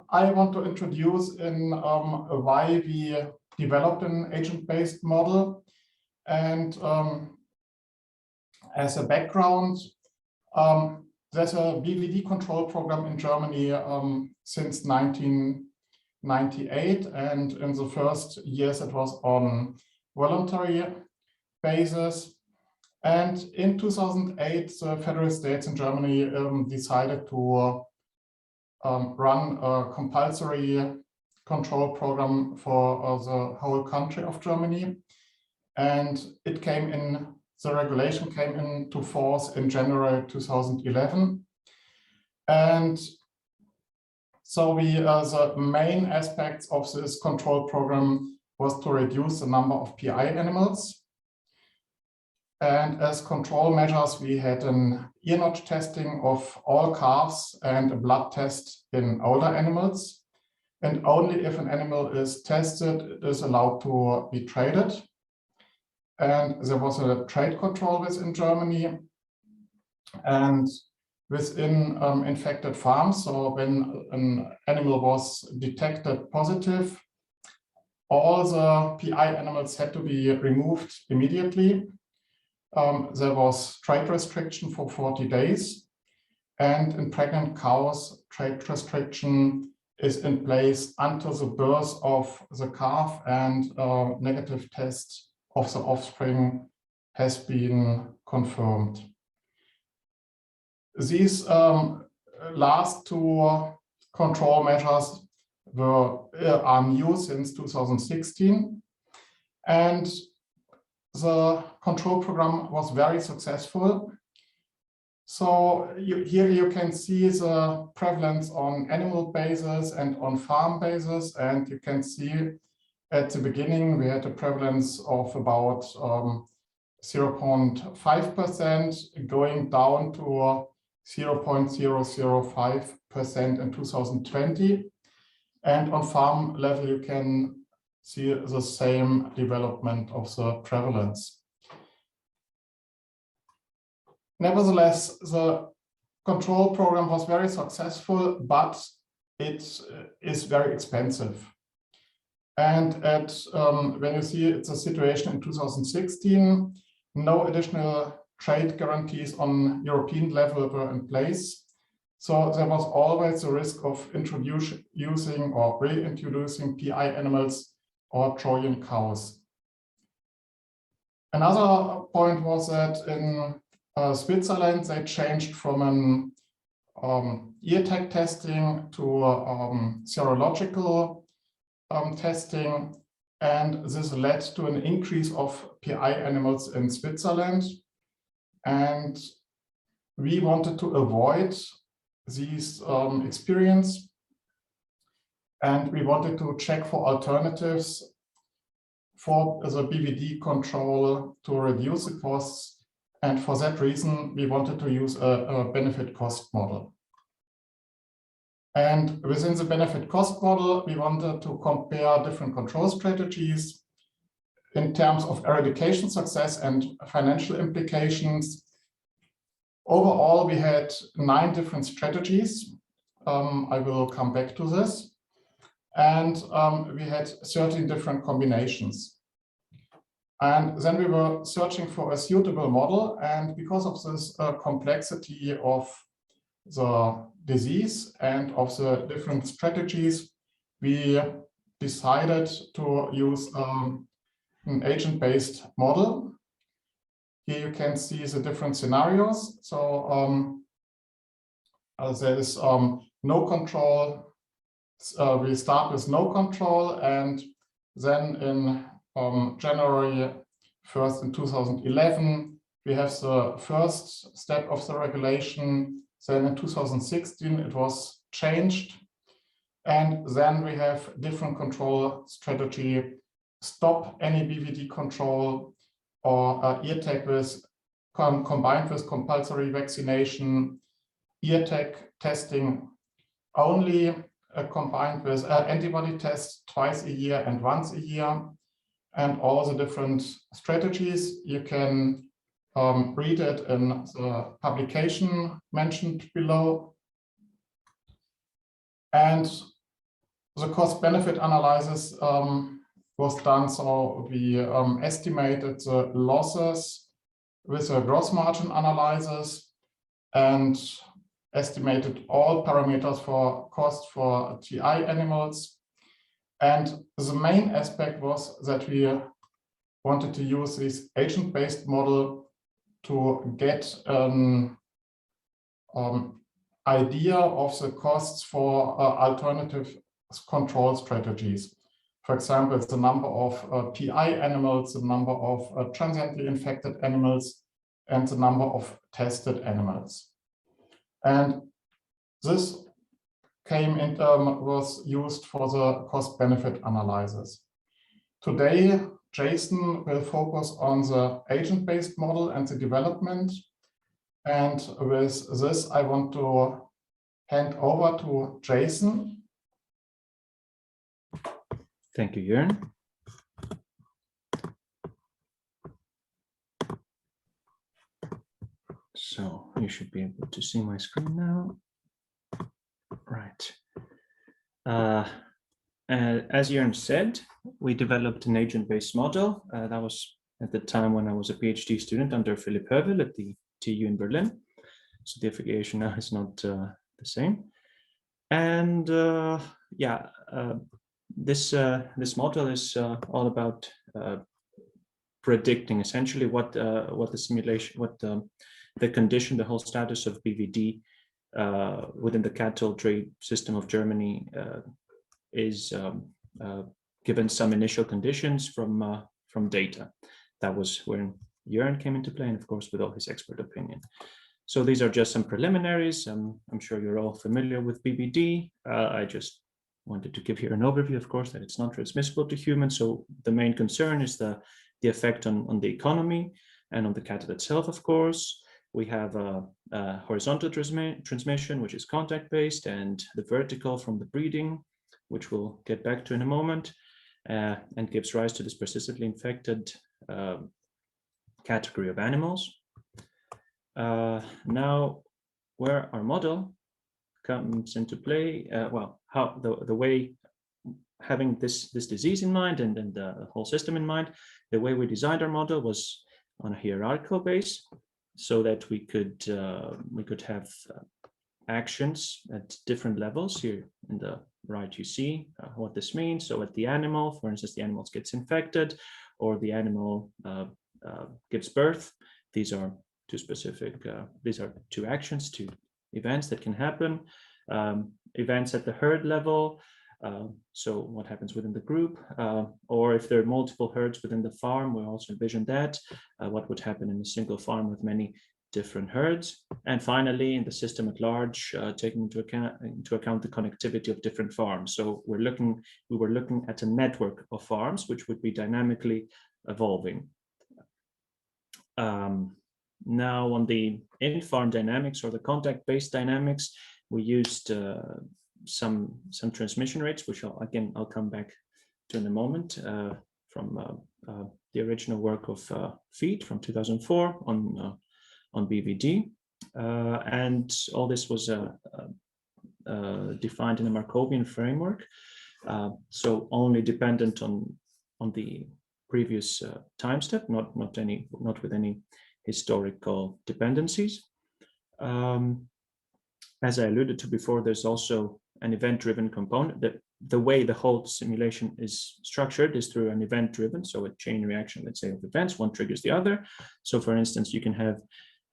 I want to introduce in why we developed an agent-based model. And as a background, there's a BVD control program in Germany since 1998. And in the first years, it was on voluntary basis. And in 2008, the federal states in Germany decided to run a compulsory control program for the whole country of Germany. And it came in, the regulation came into force in January 2011. And so the main aspects of this control program was to reduce the number of PI animals. And as control measures, we had an ear notch testing of all calves and a blood test in older animals. And only if an animal is tested, it is allowed to be traded. And there was a trade control within Germany and within infected farms. So when an animal was detected positive, all the PI animals had to be removed immediately. There was trade restriction for 40 days. And in pregnant cows, trade restriction is in place until the birth of the calf and negative test of the offspring has been confirmed. These last two control measures are new since 2016. And the control program was very successful. So here you can see the prevalence on animal basis and on farm basis. And you can see at the beginning, we had a prevalence of about 0.5% going down to 0.005% in 2020. And on farm level, you can see the same development of the prevalence. Nevertheless, the control program was very successful, but it is very expensive. And when you see it's a situation in 2016, no additional trade guarantees on European level were in place. So there was always the risk of using or reintroducing PI animals or Trojan cows. Another point was that in Switzerland, they changed from an ear tag testing to serological testing, and this led to an increase of PI animals in Switzerland. And we wanted to avoid these experience, and we wanted to check for alternatives for the BVD control to reduce the costs. And for that reason, we wanted to use a benefit cost model. And within the benefit cost model, we wanted to compare different control strategies in terms of eradication success and financial implications. Overall, we had 9 different strategies. I will come back to this. And we had 13 different combinations. And then we were searching for a suitable model. And because of this complexity of the disease and of the different strategies, we decided to use an agent-based model. Here you can see the different scenarios. So there is no control. We start with no control, and then in January 1st in 2011, we have the first step of the regulation. Then in 2016, it was changed. And then we have different control strategy, stop any BVD control, or ear tag with combined with compulsory vaccination, ear tag testing only, combined with antibody tests twice a year and once a year, and all the different strategies. You can read it in the publication mentioned below. And The cost-benefit analysis was done, so we estimated the losses with a gross margin analysis and estimated all parameters for cost for TI animals. And the main aspect was that we wanted to use this agent-based model to get an idea of the costs for alternative control strategies. For example, the number of PI animals, the number of transiently infected animals, and the number of tested animals. And this was used for the cost-benefit analysis. Today, Jason will focus on the agent-based model and the development. And with this, I want to hand over to Jason. Thank you, Jörn. So you should be able to see my screen now. Right. As Jörn said, we developed an agent-based model. That was at the time when I was a PhD student under Philipp Hövel at the TU in Berlin. So the affiliation now is not the same. And this model is all about predicting essentially what the simulation, the condition, the whole status of BVD within the cattle trade system of Germany is given some initial conditions from data. That was when Jörn came into play, and of course with all his expert opinion. So these are just some preliminaries. I'm sure you're all familiar with BVD. I just wanted to give here an overview, of course, that it's not transmissible to humans. So the main concern is the effect on the economy and on the cattle itself, of course. We have a horizontal transmission, which is contact-based, and the vertical from the breeding, which we'll get back to in a moment, and gives rise to this persistently infected category of animals. Now, where our model comes into play, how the way, having this disease in mind and the whole system in mind, the way we designed our model was on a hierarchical base, so that we could have actions at different levels. Here in the right, you see what this means. So at the animal, for instance, the animal gets infected, or the animal gives birth. These are two specific. These are two actions, two events that can happen. Events at the herd level. So what happens within the group, or if there are multiple herds within the farm, we also envision that, what would happen in a single farm with many different herds. And finally, in the system at large, taking into account the connectivity of different farms. So we were looking at a network of farms, which would be dynamically evolving. Now on the in-farm dynamics or the contact-based dynamics, we used some transmission rates, which I'll come back to in a moment, from the original work of Feed from 2004 on BVD, and all this was defined in a Markovian framework, so only dependent on the previous time step, not with any historical dependencies. As I alluded to before, there's also an event-driven component. The way the whole simulation is structured is through an event-driven, so a chain reaction, let's say, of events. One triggers the other. So, for instance, you can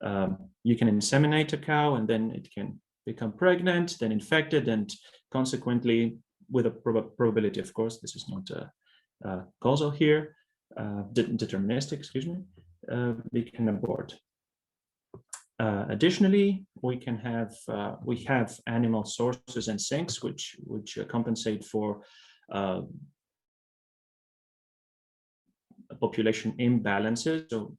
inseminate a cow, and then it can become pregnant, then infected, and consequently, with a probability, of course, this is not causal here, deterministic, excuse me, we can abort. Additionally, we have animal sources and sinks which compensate for population imbalances. So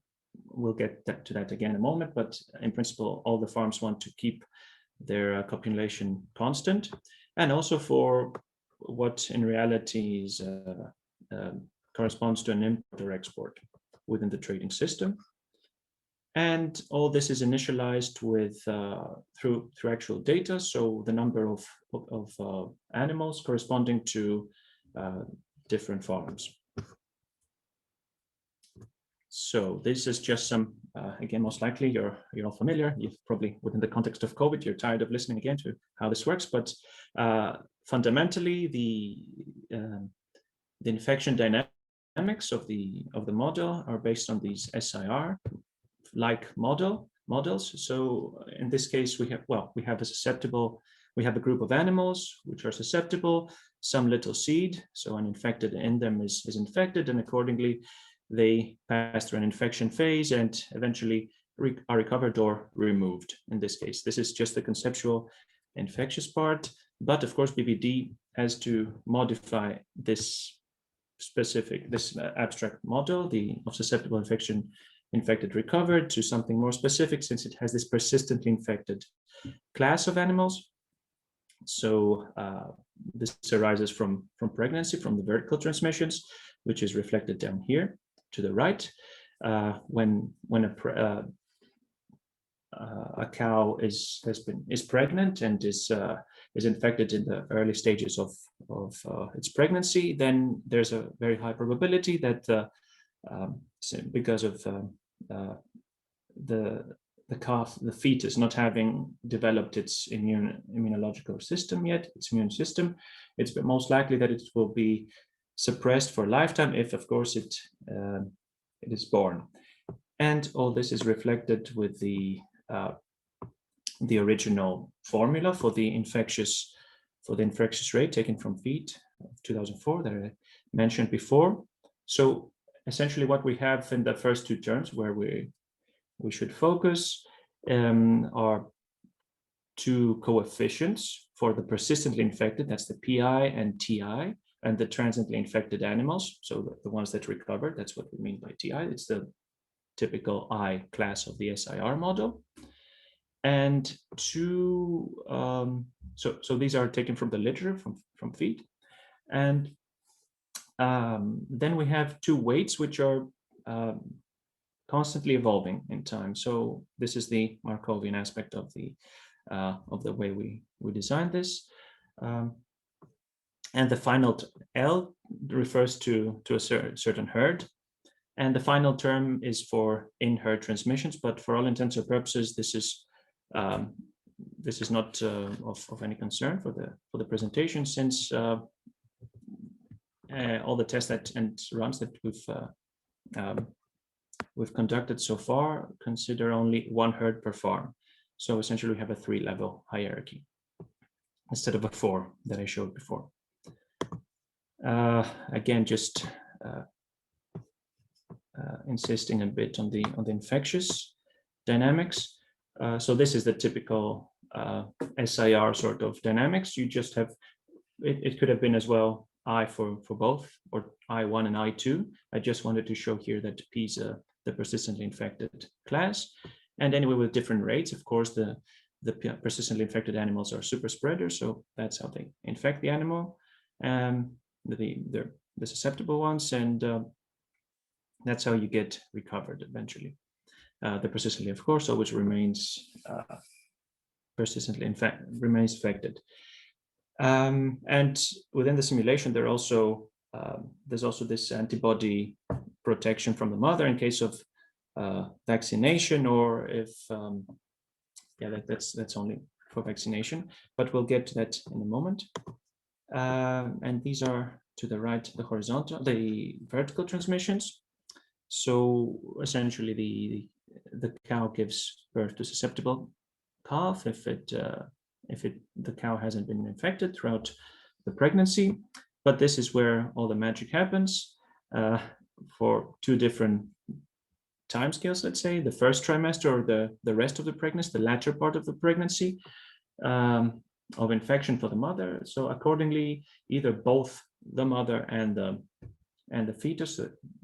we'll get to that again in a moment. But in principle, all the farms want to keep their population constant, and also for what in reality is corresponds to an import or export within the trading system. And all this is initialized with through actual data. So the number of animals corresponding to different farms. So this is just some, again, most likely you're all familiar. You've probably, within the context of COVID, you're tired of listening again to how this works. But fundamentally, the infection dynamics of the model are based on these SIR-like models. So in this case, we have a group of animals which are susceptible, some little seed, so an infected in them is infected, and accordingly they pass through an infection phase and eventually are recovered or removed. In this case, this is just the conceptual infectious part, but of course BBD has to modify this abstract model, of susceptible infected recovered, to something more specific, since it has this persistently infected class of animals. So this arises from pregnancy, from the vertical transmissions, which is reflected down here to the right. When a cow is pregnant and is infected in the early stages of its pregnancy, then there's a very high probability that because of the calf, the fetus, not having developed its immunological system yet, its immune system, it's most likely that it will be suppressed for a lifetime if, of course, it is born. And all this is reflected with the original formula for the infectious rate taken from feet of 2004 that I mentioned before. So essentially what we have in the first two terms where we should focus are two coefficients for the persistently infected, that's the PI and TI, and the transiently infected animals, so the ones that recovered, that's what we mean by TI. It's the typical I class of the SIR model. And two, so these are taken from the literature, from feet. And then we have two weights which are constantly evolving in time. So this is the Markovian aspect of the way we designed this. And the final L refers to a certain herd. And the final term is for in-herd transmissions, but for all intents and purposes, this is not of any concern for the presentation, since all the tests and runs that we've conducted so far consider only one herd per farm. So essentially we have a 3-level hierarchy instead of a 4 that I showed before. Again, just insisting a bit on the infectious dynamics. So this is the typical SIR sort of dynamics. You just have, it could have been as well I for both, or I1 and I2. I just wanted to show here that P is the persistently infected class. And anyway, with different rates, of course, the persistently infected animals are super spreaders, so that's how they infect the animal. They're the susceptible ones, and that's how you get recovered eventually. The persistently, of course, always remains persistently infected. And within the simulation, there's also this antibody protection from the mother in case of vaccination, or if that's only for vaccination, but we'll get to that in a moment. And these are to the right, the vertical transmissions. So essentially the cow gives birth to susceptible calf if the cow hasn't been infected throughout the pregnancy. But this is where all the magic happens for two different timescales, let's say, the first trimester or the rest of the pregnancy, the latter part of the pregnancy, of infection for the mother. So accordingly, either both the mother and the fetus,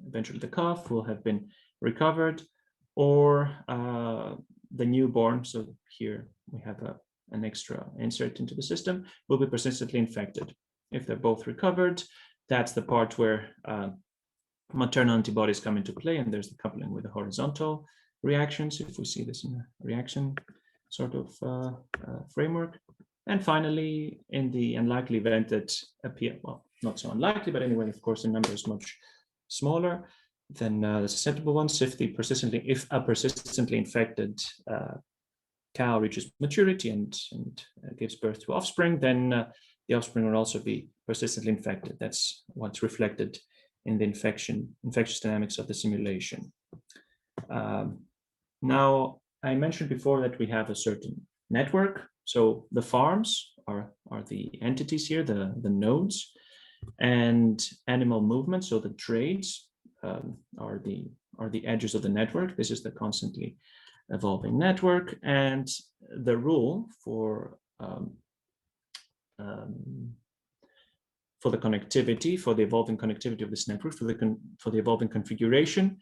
eventually the calf, will have been recovered, or the newborn, so here we have an extra insert into the system, will be persistently infected. If they're both recovered, that's the part where maternal antibodies come into play, and there's the coupling with the horizontal reactions, if we see this in a reaction sort of framework. And finally, in the unlikely event that appear, well, not so unlikely, but anyway, of course, the number is much smaller than the susceptible ones. If a persistently infected cow reaches maturity and gives birth to offspring, then the offspring will also be persistently infected. That's what's reflected in the infectious dynamics of the simulation. Now, I mentioned before that we have a certain network. So the farms are the entities here, the nodes, and animal movement. So the trades are the edges of the network. This is the constantly evolving network, and the rule for the connectivity, for the evolving connectivity of this network, for the evolving configuration,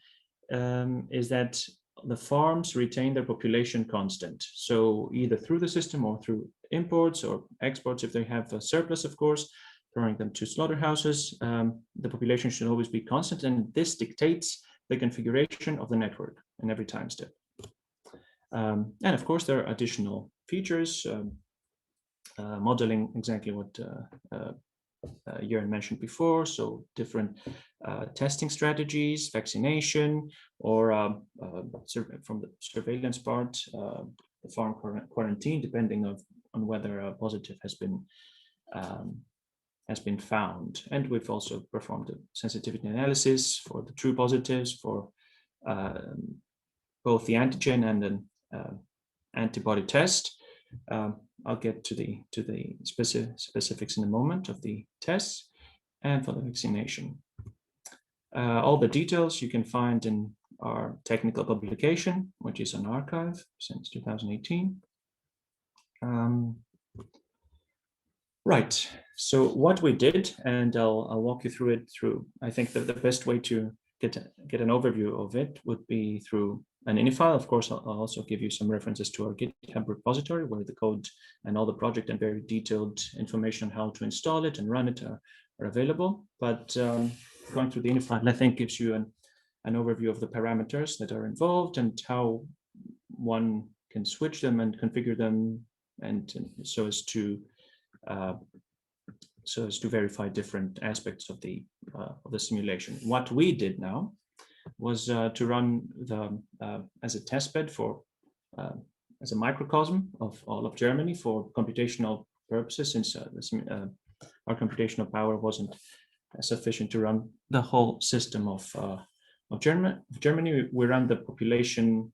is that the farms retain their population constant. So either through the system or through imports or exports, if they have a surplus, of course, throwing them to slaughterhouses, the population should always be constant, and this dictates the configuration of the network in every time step. And of course, there are additional features, modeling exactly what Jörn mentioned before, so different testing strategies, vaccination, or from the surveillance part, the farm quarantine, depending on whether a positive has been found. And we've also performed a sensitivity analysis for the true positives for both the antigen and an antibody test. I'll get to the specifics in a moment of the tests, and for the vaccination. All the details you can find in our technical publication, which is an archive since 2018. Right. So what we did, and I'll walk you through it. I think that the best way to get an overview of it would be through an ini file. Of course, I'll also give you some references to our GitHub repository where the code and all the project and very detailed information on how to install it and run it are available. But going through the ini file, I think, gives you an overview of the parameters that are involved and how one can switch them and configure them, and so as to verify different aspects of the simulation. What we did now was to run as a testbed for as a microcosm of all of Germany for computational purposes, since our computational power wasn't sufficient to run the whole system of Germany. We ran the population,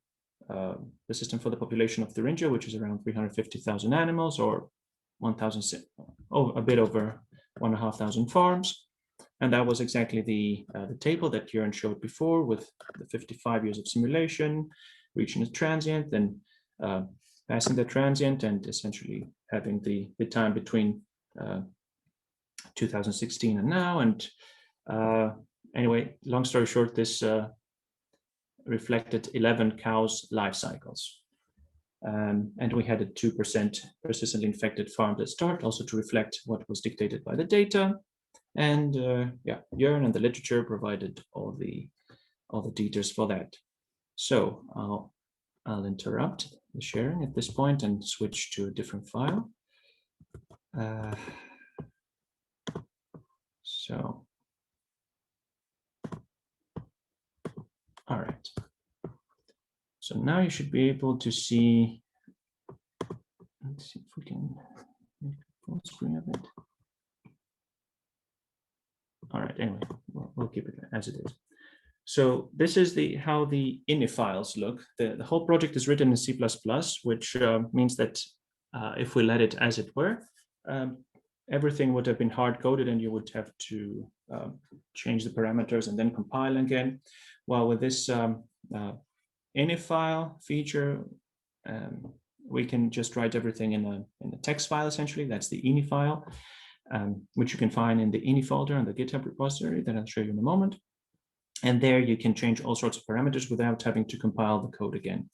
the system for the population of Thuringia, which is around 350,000 animals, or a bit over 1,500 farms. And that was exactly the table that Jörn showed before, with the 55 years of simulation, reaching a transient, then passing the transient, and essentially having the time between 2016 and now. And anyway, long story short, this reflected 11 cows' life cycles. And we had a 2% persistently infected farm at start, also to reflect what was dictated by the data. And Jörn and the literature provided all the details for that. So I'll interrupt the sharing at this point and switch to a different file. All right. So now you should be able to see. Let's see if we can make a full screen of it. All right, anyway, we'll keep it as it is. So this is how the ini files look. The whole project is written in C++, which means that if we let it as it were, everything would have been hard-coded, and you would have to change the parameters and then compile again. While with this ini file feature, we can just write everything in a text file, essentially. That's the ini file. Which you can find in the ini folder on the GitHub repository that I'll show you in a moment. And there you can change all sorts of parameters without having to compile the code again.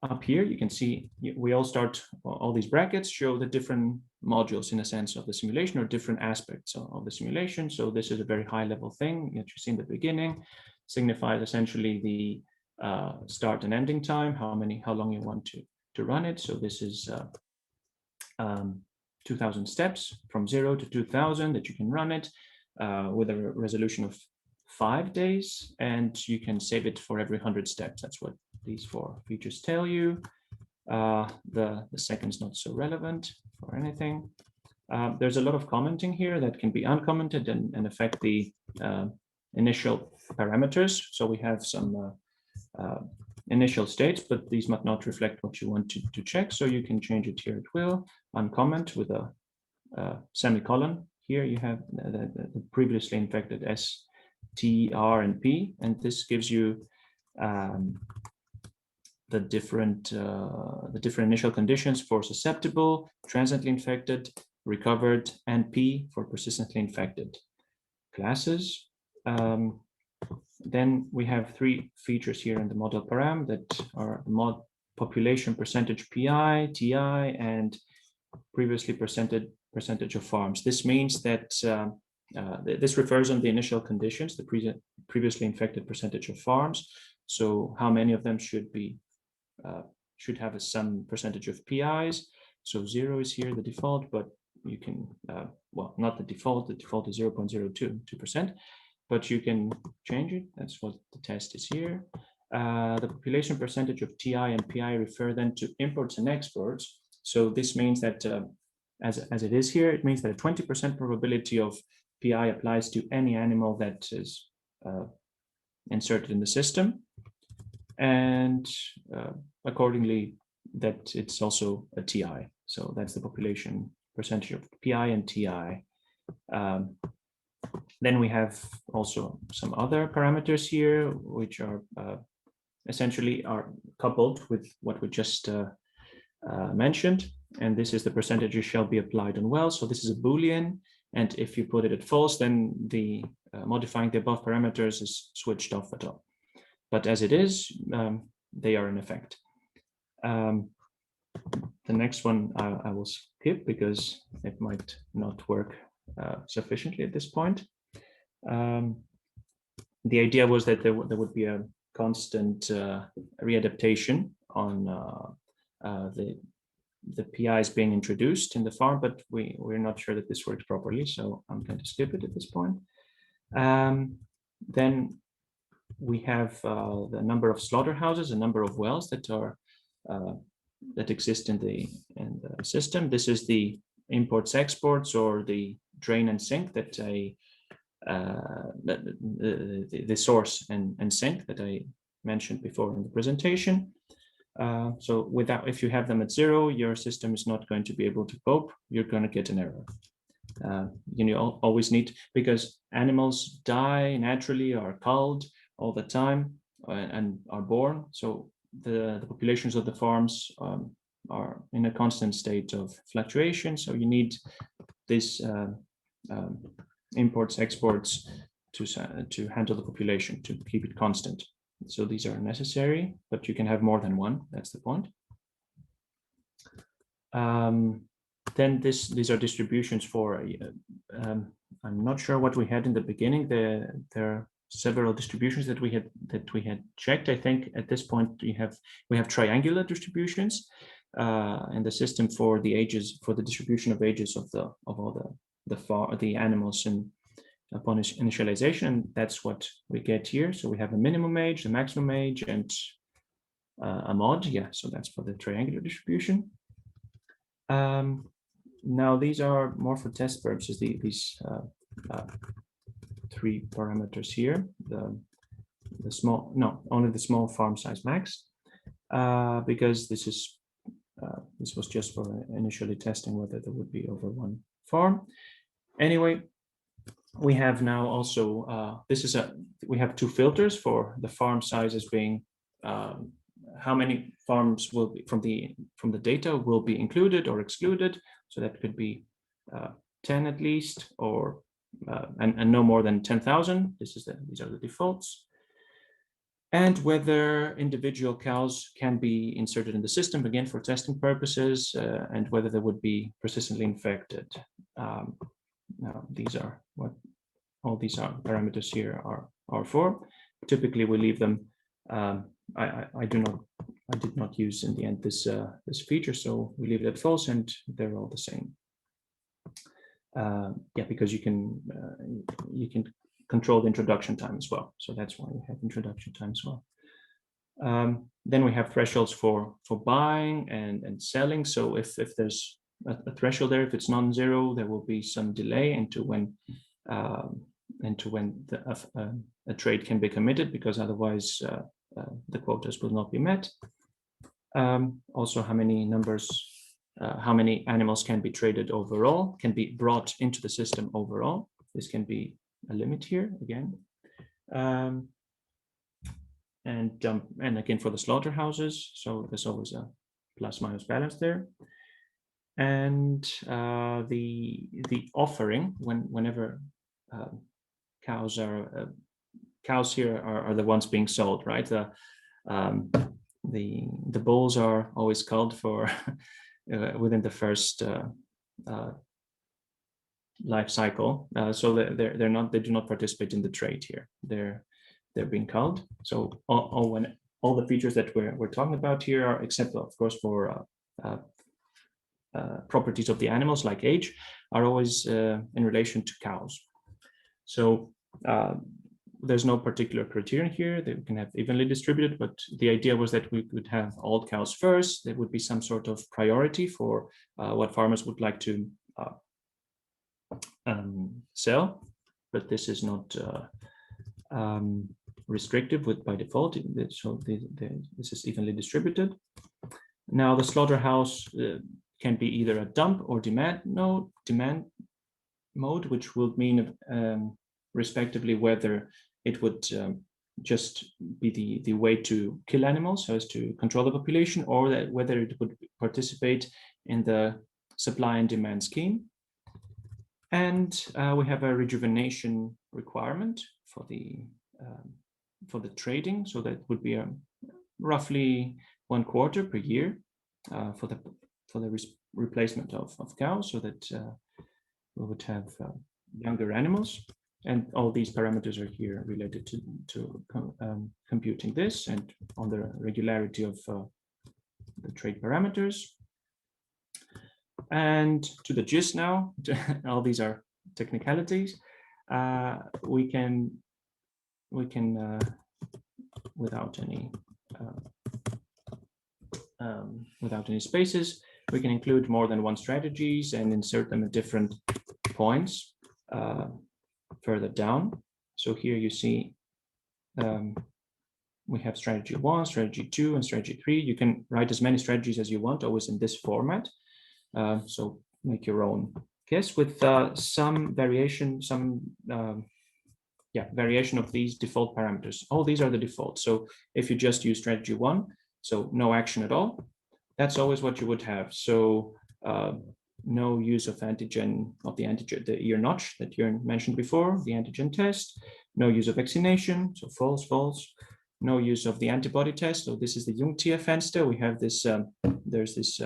Up here, you can see we all these brackets show the different modules, in a sense, of the simulation, or different aspects of the simulation. So this is a very high level thing that you see in the beginning. signifies essentially the start and ending time, how long you want to run it. So this is 2000 steps from 0 to 2000 that you can run it with a resolution of 5 days, and you can save it for every 100 steps. That's what these 4 features tell you. The second's not so relevant for anything. There's a lot of commenting here that can be uncommented and affect the initial parameters. So we have some initial states, but these might not reflect what you want to check. So you can change it here at will, uncomment with a semicolon. Here you have the previously infected S, T, R, and P, and this gives you the different initial conditions for susceptible, transiently infected, recovered, and P for persistently infected classes. Then we have 3 features here in the model param that are mod population percentage PI, TI, and previously percentage of farms. This means that this refers on the initial conditions, the previously infected percentage of farms. So how many of them should have some percentage of PIs. So 0 is here, the default, but you can, well, not the default is 0.02%, but you can change it. That's what the test is here. The population percentage of TI and PI refer then to imports and exports. So this means that as it is here, it means that a 20% probability of PI applies to any animal that is inserted in the system. And accordingly, that it's also a TI. So that's the population percentage of PI and TI. Then we have also some other parameters here, which are essentially are coupled with what we just mentioned. And this is the percentages shall be applied on wells. So this is a Boolean. And if you put it at false, then the modifying the above parameters is switched off at all. But as it is, they are in effect. The next one I will skip because it might not work sufficiently at this point. The idea was that there would be a constant readaptation on the PIs being introduced in the farm, but we're not sure that this works properly, so I'm going to skip it at this point. Then we have the number of slaughterhouses, a number of wells that are that exist in the system. This is the imports, exports, or the drain and sink that the source and sink that I mentioned before in the presentation. So if you have them at 0, your system is not going to be able to cope. You're going to get an error. You always need, because animals die naturally, are culled all the time, and are born. So the populations of the farms are in a constant state of fluctuation. So you need this imports, exports to handle the population, to keep it constant. So these are necessary, but you can have more than one. That's the point. Then these are distributions for, I'm not sure what we had in the beginning. There are several distributions that we had checked. I think at this point we have triangular distributions in the system for the ages, for the distribution of ages of all the animals upon initialization. That's what we get here. So we have a minimum age, a maximum age, and a mod. Yeah, so that's for the triangular distribution. Now these are more for test purposes. These 3 parameters here. The small, no, only the small farm size max, because this was just for initially testing whether there would be over one farm. Anyway, we have now also we have 2 filters for the farm sizes, being how many farms will be from the data will be included or excluded. So that could be 10 at least, or and no more than 10,000. These are the defaults. And whether individual cows can be inserted in the system, again for testing purposes, and whether they would be persistently infected. Now these are what all these parameters here are for. typically we leave them. I did not use in the end this feature, so we leave it at false, and they're all the same. Yeah, because you can control the introduction time as well, so that's why we have introduction time as well. Then we have thresholds for buying and selling. So if there's a threshold there, if it's non-zero, there will be some delay into when a trade can be committed, because otherwise the quotas will not be met. Also, how many animals can be traded overall, can be brought into the system overall. This can be a limit here again. And again for the slaughterhouses, so there's always a plus-minus balance there. And the offering, whenever cows here are the ones being sold, right? The bulls are always culled for within the first life cycle, so they do not participate in the trade here. They're being culled. So all the features that we're talking about here are, except of course for properties of the animals like age, are always in relation to cows. So there's no particular criterion here. They can have evenly distributed, but the idea was that we would have all cows first. There would be some sort of priority for what farmers would like to sell, but this is not restrictive by default. So this is evenly distributed. Now the slaughterhouse can be either a dump or demand mode, which will mean respectively whether it would just be the way to kill animals so as to control the population, or that whether it would participate in the supply and demand scheme. And we have a rejuvenation requirement for the trading, so that would be roughly 1/4 per year for the replacement of cows, so that we would have younger animals. And all these parameters are here related to computing this and on the regularity of the trade parameters. And to the gist now, all these are technicalities. We can without any spaces, we can include more than one strategies and insert them at different points further down. So here you see we have strategy 1, strategy 2, and strategy 3. You can write as many strategies as you want, always in this format. So make your own guess with some variation, variation of these default parameters. All these are the default. So if you just use strategy 1, so no action at all, that's always what you would have. So no use of the ear notch that Jörn mentioned before, the antigen test, no use of vaccination, so false, false, no use of the antibody test. So this is the Jungtierfenster. We have this, there's this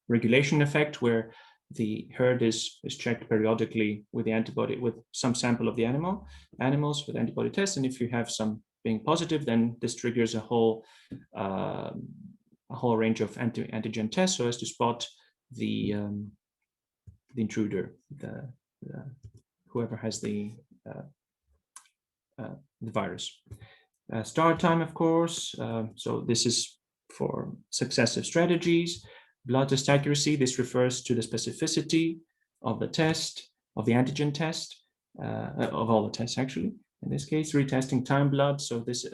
regulation effect where the herd is checked periodically with the antibody, with some sample of the animals with antibody tests. And if you have some being positive, then this triggers a whole range of antigen tests so as to spot the intruder, whoever has the virus. Start time, of course. So this is for successive strategies. Blood test accuracy, this refers to the specificity of the test, of the antigen test, of all the tests actually. In this case, retesting time blood. So this,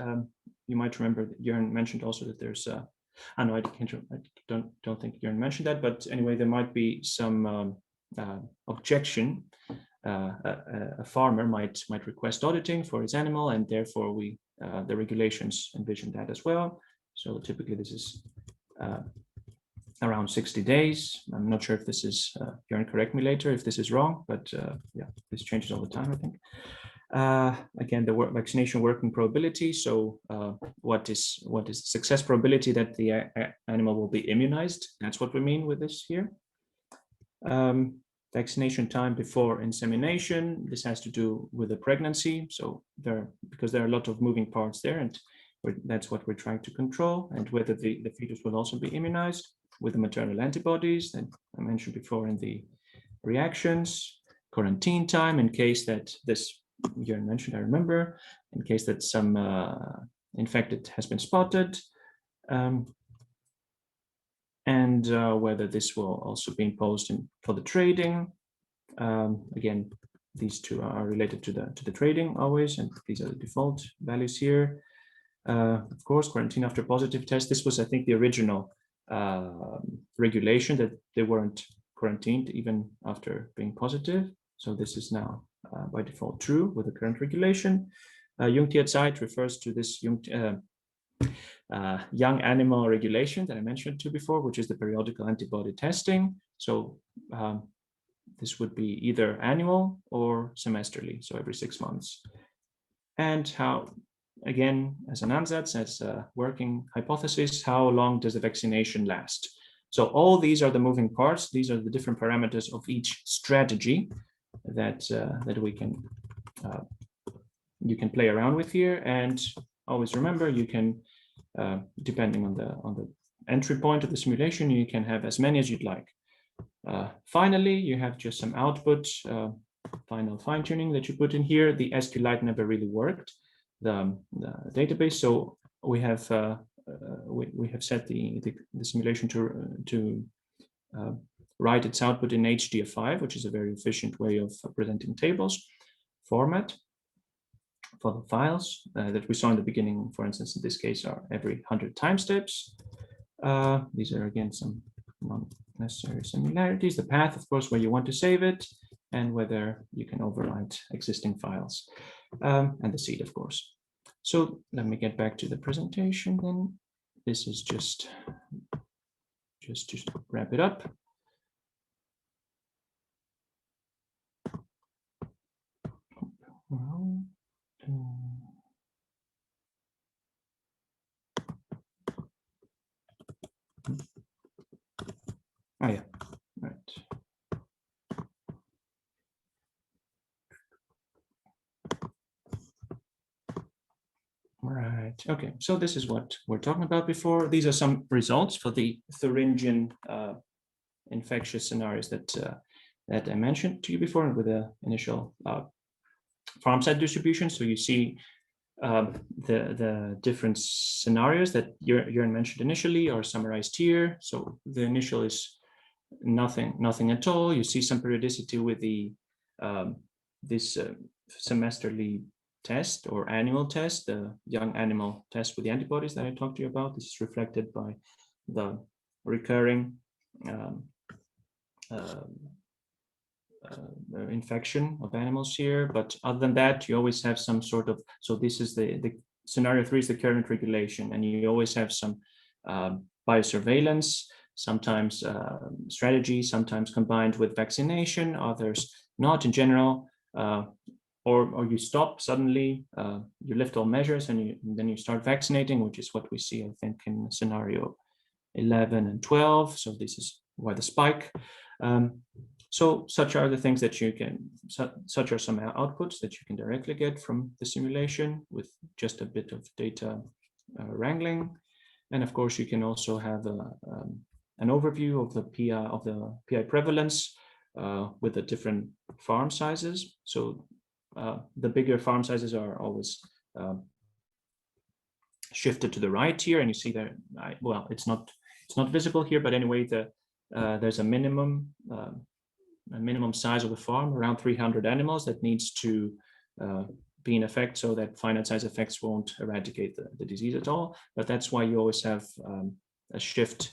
you might remember that Jörn mentioned also that there's, I know I don't think Jörn mentioned that, but anyway, there might be some objection. A farmer might request auditing for his animal, and therefore the regulations envision that as well. So typically this is around 60 days. I'm not sure if this is, Jörn, correct me later if this is wrong, but yeah, this changes all the time, I think. Again, the vaccination working probability. So what is the success probability that the animal will be immunized? That's what we mean with this here. vaccination time before insemination. This has to do with the pregnancy. So because there are a lot of moving parts there, and that's what we're trying to control, and whether the fetus will also be immunized with the maternal antibodies that I mentioned before in the reactions, quarantine time in case that this Jörn mentioned, I remember, in case that some infected has been spotted, and whether this will also be imposed for the trading. Again, these two are related to the trading always, and these are the default values here. Of course, quarantine after positive test. This was, I think, the original regulation that they weren't quarantined even after being positive. So this is now by default true with the current regulation. Jungtierzeit refers to this young animal regulation that I mentioned to before, which is the periodical antibody testing. So this would be either annual or semesterly, so every 6 months. And how, again, as an ansatz, as a working hypothesis, how long does the vaccination last? So all these are the moving parts. These are the different parameters of each strategy that we can you can play around with here. And always remember, you can depending on the entry point of the simulation, you can have as many as you'd like. Finally, you have just some output, final fine-tuning that you put in here. The SQLite never really worked, the database. So we have set the simulation to write its output in HDF5, which is a very efficient way of presenting tables format for the files that we saw in the beginning. For instance, in this case, are every 100 time steps. These are again some non-necessary similarities. The path, of course, where you want to save it, and whether you can overwrite existing files, and the seed, of course. So let me get back to the presentation then. This is just to wrap it up. Oh yeah, right. Right, okay, so this is what we're talking about before. These are some results for the Thuringian infectious scenarios that I mentioned to you before with the initial farm site distribution. So you see the different scenarios that Jörn mentioned initially are summarized here. So the initial is nothing at all. You see some periodicity with the this semesterly test or annual test, the young animal test with the antibodies that I talked to you about. This is reflected by the recurring infection of animals here. But other than that, you always have some sort of, so this is the scenario 3 is the current regulation, and you always have some biosurveillance, sometimes strategy, sometimes combined with vaccination, others not in general, or you stop suddenly, you lift all measures and then you start vaccinating, which is what we see, I think, in scenario 11 and 12. So this is why the spike. So such are the things that you can, such are some outputs that you can directly get from the simulation with just a bit of data wrangling. And of course, you can also have an overview of the PI prevalence with the different farm sizes. So the bigger farm sizes are always shifted to the right here, and you see that. Well, it's not visible here, but anyway, there's a minimum size of the farm, around 300 animals, that needs to be in effect so that finite size effects won't eradicate the disease at all. But that's why you always have a shift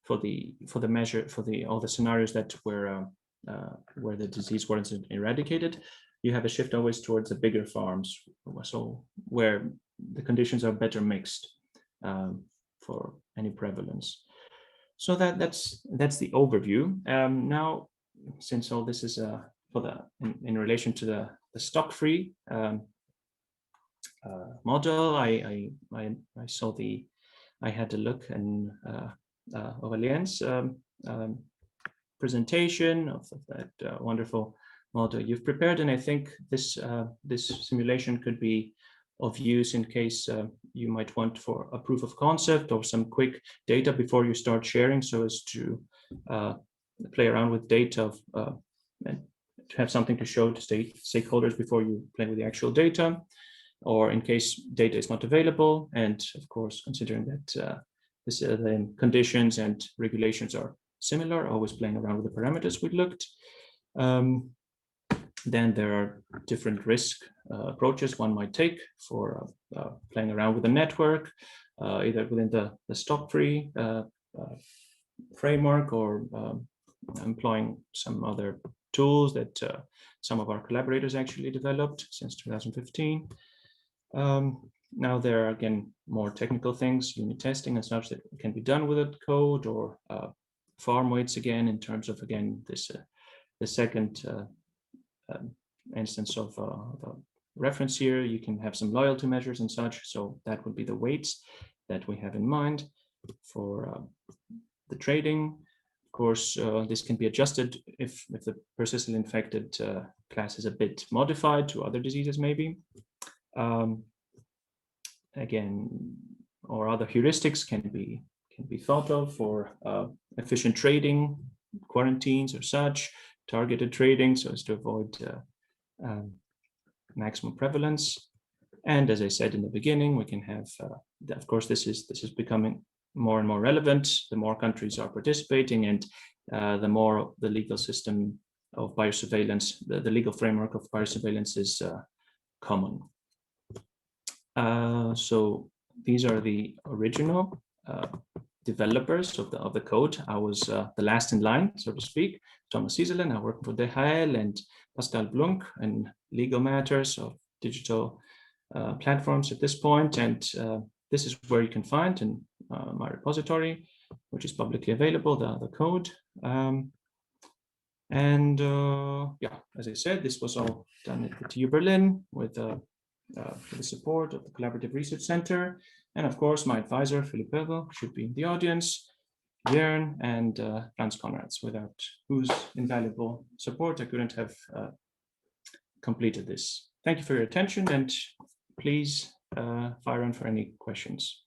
for the measure for all the scenarios that where the disease wasn't eradicated. You have a shift always towards the bigger farms, so where the conditions are better mixed for any prevalence. So that's the overview. Now, since all this is in relation to the stock-free model, I saw I had a look in Aurelien's presentation of that wonderful model you've prepared, and I think this simulation could be of use in case you might want for a proof of concept or some quick data before you start sharing, so as to play around with data and to have something to show to stakeholders before you play with the actual data, or in case data is not available, and of course considering that the conditions and regulations are similar, always playing around with the parameters we looked. Then there are different risk approaches one might take for playing around with the network, either within the stock-free framework or employing some other tools that some of our collaborators actually developed since 2015. Now there are, again, more technical things, unit testing and such that can be done with a code, or farm weights again, in terms of, again, this the second instance of a reference here. You can have some loyalty measures and such, so that would be the weights that we have in mind for the trading. Of course, this can be adjusted if the persistently infected class is a bit modified to other diseases, maybe. Again, or other heuristics can be thought of for efficient trading, quarantines or such, targeted trading, so as to avoid maximum prevalence. And as I said in the beginning, we can have, of course, this is becoming more and more relevant. The more countries are participating, and the more the legal system of biosurveillance, the legal framework of biosurveillance is common. So these are the original developers of the code. I was the last in line, so to speak. Thomas Sieselin, I work for DHL, and Pascal Blunk in legal matters of digital platforms at this point. And this is where you can find in my repository, which is publicly available, the code. Yeah, as I said, this was all done at the TU Berlin with the support of the Collaborative Research Center. And of course, my advisor, Philipp Berger, should be in the audience, Jörn, and Franz Konrads, without whose invaluable support I couldn't have completed this. Thank you for your attention, and please fire on for any questions.